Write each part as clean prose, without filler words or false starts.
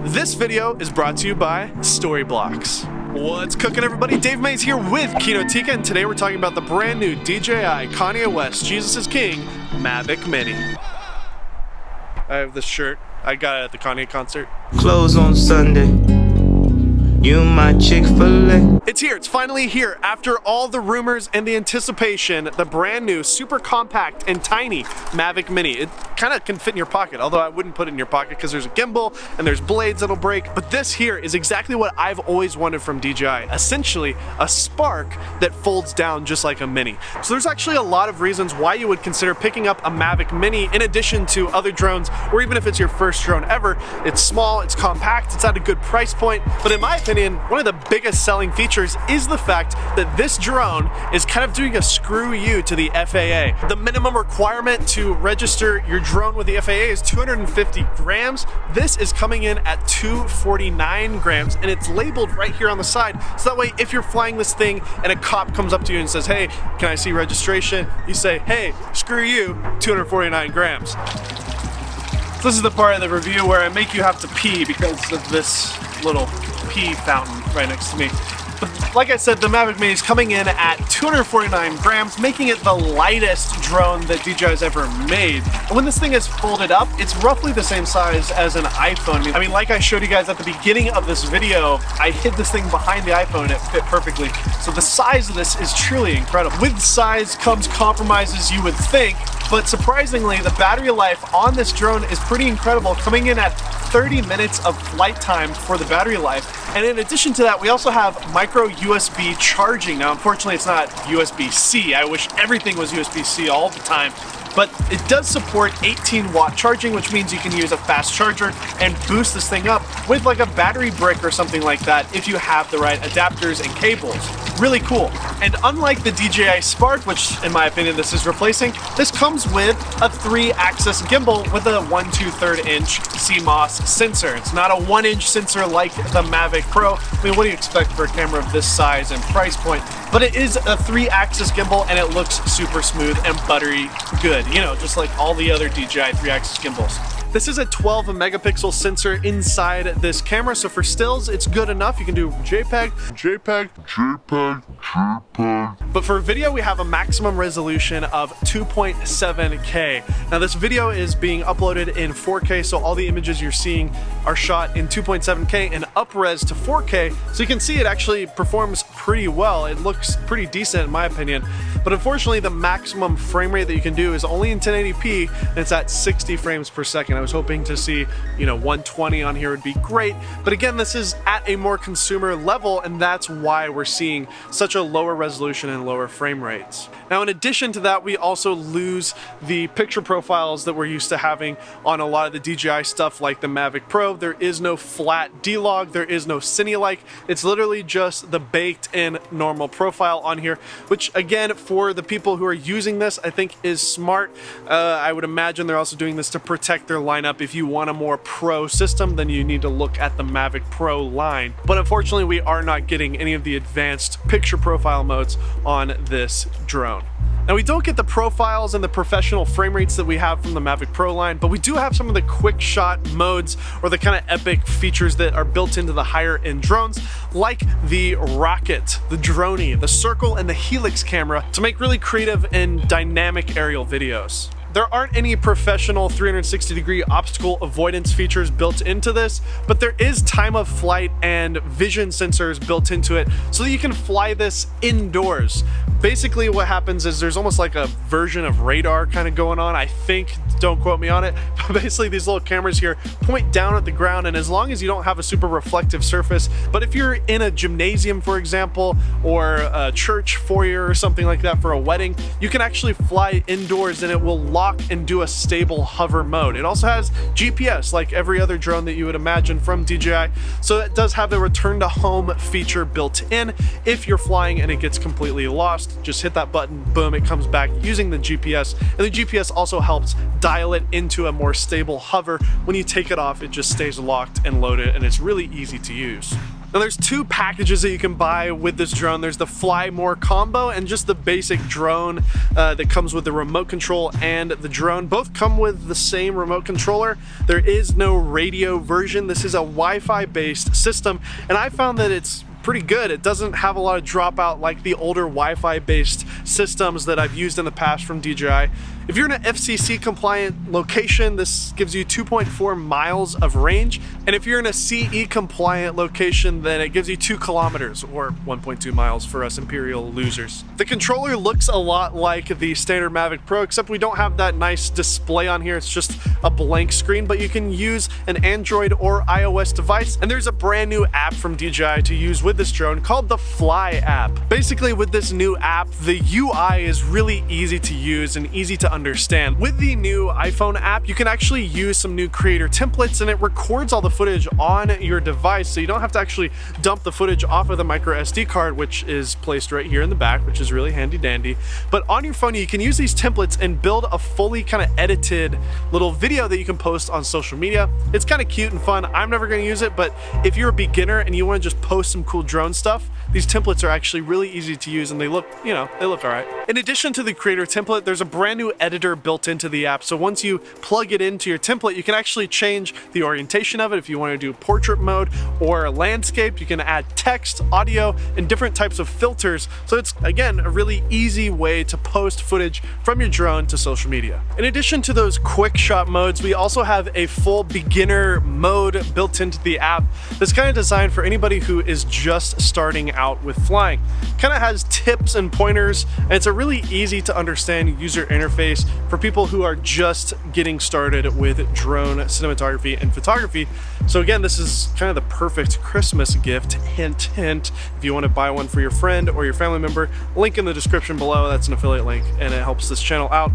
This video is brought to you by Storyblocks. What's cooking, everybody? Dave Mays here with Kinotika, and today we're talking about the brand new DJI Kanye West Jesus is King Mavic Mini. I have this shirt. I got it at the Kanye concert. Close on Sunday. You my Chick-fil-A. It's here. It's finally here. After all the rumors and the anticipation, the brand new, super compact and tiny Mavic Mini. It kind of can fit in your pocket, although I wouldn't put it in your pocket because there's a gimbal and there's blades that'll break. But this here is exactly what I've always wanted from DJI. Essentially, a Spark that folds down just like a Mini. So there's actually a lot of reasons why you would consider picking up a Mavic Mini in addition to other drones, or even if it's your first drone ever. It's small, it's compact, it's at a good price point. But in my opinion, one of the biggest selling features is the fact that this drone is kind of doing a screw you to the FAA. The minimum requirement to register your drone with the FAA is 250 grams. This is coming in at 249 grams, and it's labeled right here on the side. So that way, if you're flying this thing and a cop comes up to you and says, "Hey, can I see registration?" You say, "Hey, screw you, 249 grams." So this is the part of the review where I make you have to pee because of this little pee fountain right next to me. But like I said, the Mavic Mini is coming in at 249 grams, making it the lightest drone that DJI's ever made. And when this thing is folded up, it's roughly the same size as an iPhone. I mean, like I showed you guys at the beginning of this video, I hid this thing behind the iPhone and it fit perfectly. So the size of this is truly incredible. With size comes compromises, you would think, but surprisingly, the battery life on this drone is pretty incredible, coming in at 30 minutes of flight time for the battery life. And in addition to that, we also have micro USB charging. Now, unfortunately, it's not USB-C. I wish everything was USB-C all the time. But it does support 18-watt charging, which means you can use a fast charger and boost this thing up with like a battery brick or something like that if you have the right adapters and cables. Really cool. And unlike the DJI Spark, which in my opinion this is replacing, this comes with a 3-axis gimbal with a 1/2 inch CMOS sensor. It's not a 1-inch sensor like the Mavic Pro. I mean, what do you expect for a camera of this size and price point? But it is a 3-axis gimbal and it looks super smooth and buttery good. You know, just like all the other DJI 3-axis gimbals. This is a 12 megapixel sensor inside this camera, so for stills, it's good enough. You can do JPEG. But for video, we have a maximum resolution of 2.7K. Now, this video is being uploaded in 4K, so all the images you're seeing are shot in 2.7K and up-res to 4K, so you can see it actually performs pretty well. It looks pretty decent in my opinion. But unfortunately, the maximum frame rate that you can do is only in 1080p, and it's at 60 frames per second. I was hoping to see, 120 on here would be great. But again, this is at a more consumer level, and that's why we're seeing such a lower resolution and lower frame rates. Now, in addition to that, we also lose the picture profiles that we're used to having on a lot of the DJI stuff like the Mavic Pro. There is no flat D-Log, there is no Cine-like. It's literally just the baked-in normal profile on here, which again, for the people who are using this, I think is smart. I would imagine they're also doing this to protect their lineup. If you want a more pro system, then you need to look at the Mavic Pro line. But unfortunately, we are not getting any of the advanced picture profile modes on this drone. Now, we don't get the profiles and the professional frame rates that we have from the Mavic Pro line, but we do have some of the quick shot modes or the kind of epic features that are built into the higher end drones, like the Rocket, the Droney, the Circle, and the Helix camera to make really creative and dynamic aerial videos. There aren't any professional 360-degree obstacle avoidance features built into this, but there is time of flight and vision sensors built into it so that you can fly this indoors. Basically what happens is there's almost like a version of radar kind of going on, I think, don't quote me on it, but basically these little cameras here point down at the ground, and as long as you don't have a super reflective surface, but if you're in a gymnasium, for example, or a church foyer or something like that for a wedding, you can actually fly indoors and it will lock and do a stable hover mode. It also has GPS like every other drone that you would imagine from DJI, so it does have a return to home feature built in. If you're flying and it gets completely lost, just hit that button, boom, it comes back using the GPS, and the GPS also helps dial it into a more stable hover. When you take it off, it just stays locked and loaded, and it's really easy to use. Now there's two packages that you can buy with this drone. There's the Fly More combo and just the basic drone that comes with the remote control and the drone. Both come with the same remote controller. There is no radio version. This is a Wi-Fi based system, and I found that it's pretty good. It doesn't have a lot of dropout like the older Wi-Fi based systems that I've used in the past from DJI. If you're in an FCC compliant location, this gives you 2.4 miles of range. And if you're in a CE compliant location, then it gives you 2 kilometers or 1.2 miles for us Imperial losers. The controller looks a lot like the standard Mavic Pro, except we don't have that nice display on here. It's just a blank screen, but you can use an Android or iOS device. And there's a brand new app from DJI to use with this drone called the Fly app. Basically, with this new app, the UI is really easy to use and easy to understand. With the new iPhone app, you can actually use some new creator templates, and it records all the footage on your device, so you don't have to actually dump the footage off of the micro SD card, which is placed right here in the back, which is really handy dandy. But on your phone, you can use these templates and build a fully kind of edited little video that you can post on social media. It's kind of cute and fun. I'm never going to use it, but if you're a beginner and you want to just post some cool drone stuff, these templates are actually really easy to use, and they look, you know, they look all right. In addition to the creator template, there's a brand new editor built into the app. So once you plug it into your template, you can actually change the orientation of it. If you want to do portrait mode or landscape, you can add text, audio, and different types of filters. So it's, again, a really easy way to post footage from your drone to social media. In addition to those quick shot modes, we also have a full beginner mode built into the app that's kind of designed for anybody who is just starting out with flying. Kind of has tips and pointers, and it's a really easy to understand user interface for people who are just getting started with drone cinematography and photography. So again, this is kind of the perfect Christmas gift. Hint, hint. If you want to buy one for your friend or your family member, link in the description below. That's an affiliate link, and it helps this channel out.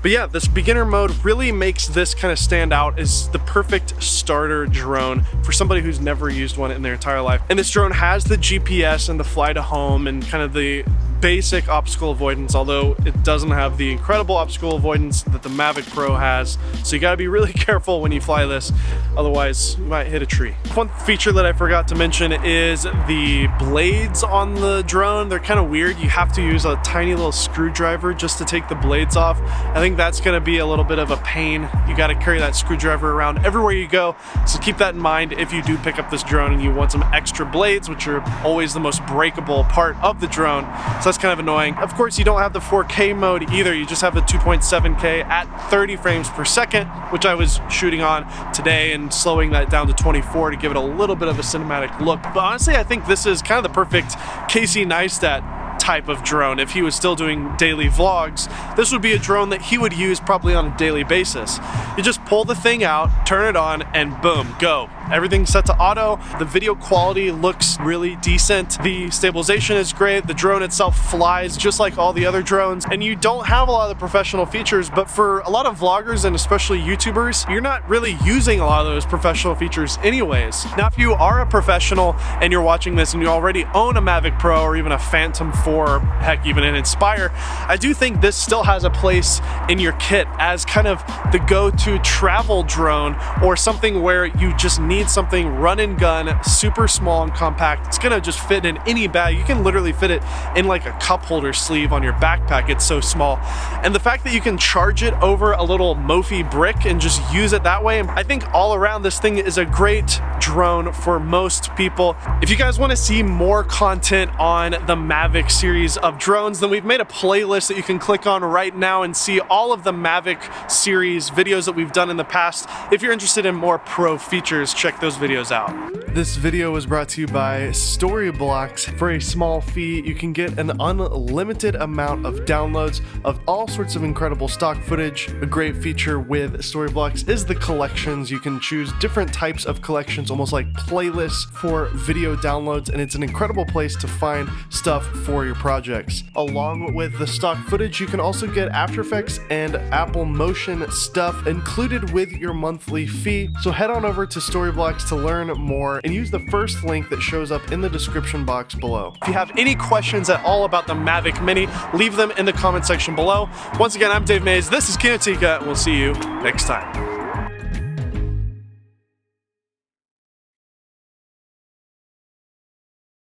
But yeah, this beginner mode really makes this kind of stand out as the perfect starter drone for somebody who's never used one in their entire life. And this drone has the GPS and the fly to home and kind of the basic obstacle avoidance, although it doesn't have the incredible obstacle avoidance that the Mavic Pro has. So you gotta be really careful when you fly this, otherwise you might hit a tree. One feature that I forgot to mention is the blades on the drone. They're kind of weird. You have to use a tiny little screwdriver just to take the blades off. I think that's gonna be a little bit of a pain. You gotta carry that screwdriver around everywhere you go. So keep that in mind if you do pick up this drone and you want some extra blades, which are always the most breakable part of the drone. So that's kind of annoying. Of course, you don't have the 4K mode either. You just have the 2.7K at 30 frames per second, which I was shooting on today and slowing that down to 24 to give it a little bit of a cinematic look. But honestly, I think this is kind of the perfect Casey Neistat type of drone. If he was still doing daily vlogs, this would be a drone that he would use probably on a daily basis. You just pull the thing out, turn it on, and boom, go. Everything's set to auto. The video quality looks really decent. The stabilization is great. The drone itself flies just like all the other drones, and you don't have a lot of the professional features, but for a lot of vloggers and especially YouTubers, you're not really using a lot of those professional features anyways. Now, if you are a professional and you're watching this and you already own a Mavic Pro or even a Phantom 4, heck, even an Inspire, I do think this still has a place in your kit as kind of the go-to travel drone, or something where you just need something run and gun, super small and compact. It's gonna just fit in any bag. You can literally fit it in like a cup holder sleeve on your backpack. It's so small. And the fact that you can charge it over a little Mophie brick and just use it that way, I think all around this thing is a great drone for most people. If you guys want to see more content on the Mavic series of drones, then we've made a playlist that you can click on right now and see all of the Mavic series videos that we've done in the past. If you're interested in more pro features, check those videos out. This video was brought to you by Storyblocks. For a small fee, you can get an unlimited amount of downloads of all sorts of incredible stock footage. A great feature with Storyblocks is the collections. You can choose different types of collections, almost like playlists for video downloads, and it's an incredible place to find stuff for your projects. Along with the stock footage, you can also get After Effects and Apple Motion stuff included with your monthly fee. So head on over to Storyblocks to learn more and use the first link that shows up in the description box below. If you have any questions at all about the Mavic Mini, leave them in the comment section below. Once again, I'm Dave Mays, this is Kinotika, and we'll see you next time.